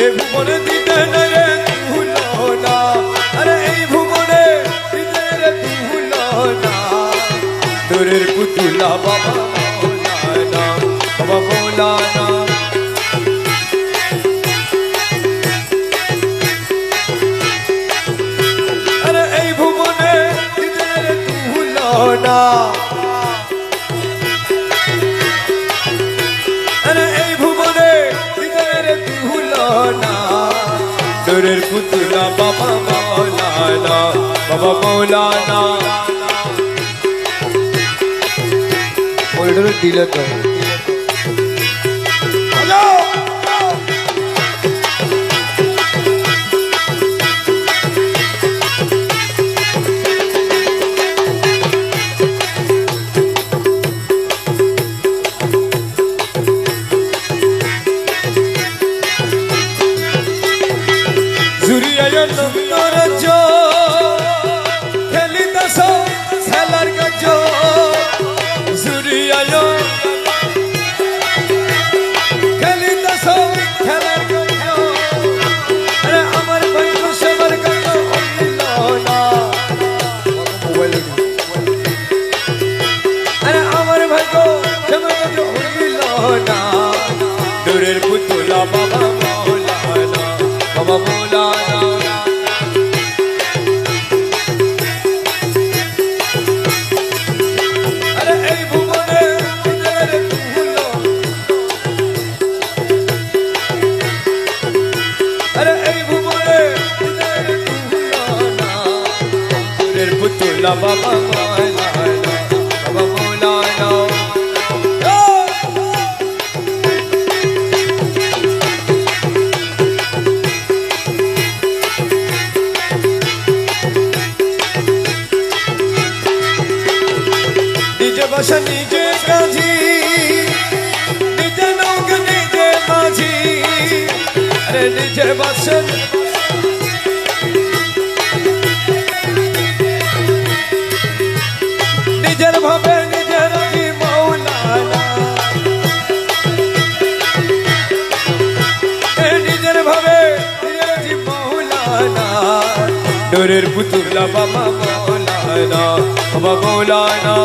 এই ভুবনে দিতে না রে তুলনা, আরে এই ভুবনে দিতে রে তুলনা, তোরের পুতুলা বাবা মৌলানা, বাবা মৌলানা। আরে এই ভুবনে দিতে রে তুলনা, আরে এই ভুবনে দিতে রে তুলনা, তোরের পুতুলা বাবা মৌলানা, বাবা মৌলানা। ওইটারে দিলে তো দূরের পুতুলা বাবা মৌলানা, বাবা মৌলানা। আরে এই ভুবনে আরে এই ভুবনে দূরের পুতুলা বাবা মৌলানা, বাবা মৌলানা। বসা নিজে কাজী, নিজে নৌক নিজে মাঝি, আরে নিজে বসা নিজের ভাবে নিজের মৌলানা, নিজের ভাবে নিজের মৌলানা, নূরের পুতুলা বাবা মৌলানা, বাবা মৌলানা।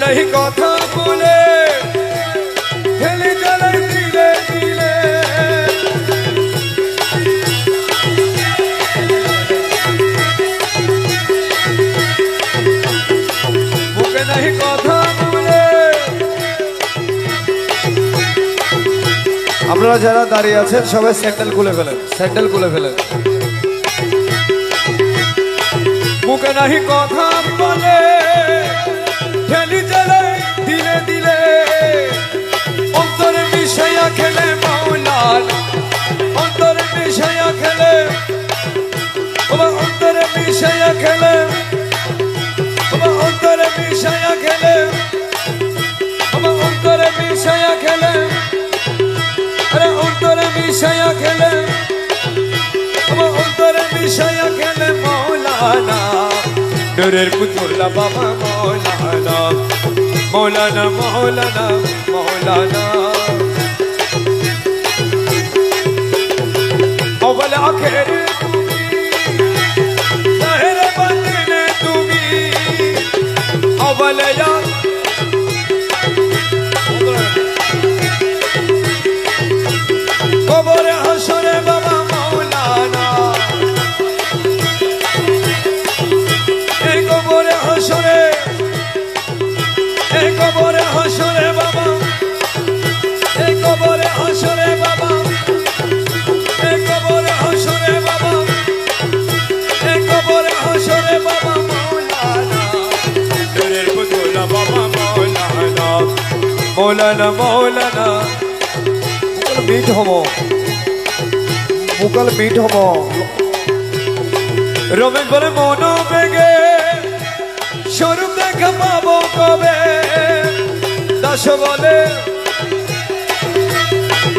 नहीं कथा बोले खेले चले दिले दिले, मुझे नहीं कथा बोले। আপনারা যারা দাঁড়িয়ে আছেন সবাই স্যান্ডেল খুলে ফেলেন, স্যান্ডেল খুলে ফেলেন। মুখে नहीं কথা বলে খেলি চলে দিলে দিলে, অন্তরে মিশাইয়া খেলে মৌলানা, অন্তরে মিশাইয়া খেলে, অন্তরে মিশাইয়া খেলে, অন্তরে মিশাইয়া খেলে, অন্তরে মিশাইয়া খেলে, আরে অন্তরে মিশাইয়া খেলে, অন্তরে মিশাইয়া খেলে মৌলানা, নূরের পুতুলা বাবা মৌলানা, মৌলানা মৌলানা মৌলানা। अव्वल आखिर ज़ाहिर बातिन तुमी, अव्वल या कब्र हशर बाबा मौलाना, कब्र हशरे, कब्र हशरे बाबा, कब्र हशरे बाबा, कब्र हशरे बाबा, कब्र हशरे बाबा मौलाना, नूरेर पुतुला बाबा मौलाना, मौलाना मौलाना। मुकल मीठ हबो, मुकल मीठ हबो। रमेश बोले मनो बेगे स्वरूप देखा पाबो कबे, दास बोले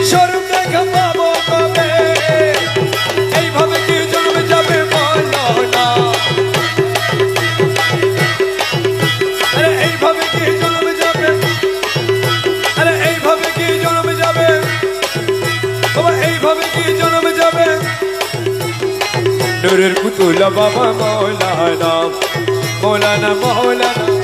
स्वरूप देखा पाबो कबे, এইভাবে কি জন্মে যাবে মৌলানা, নূরের পুতুল বাবা মৌলানা মৌলানা মৌলানা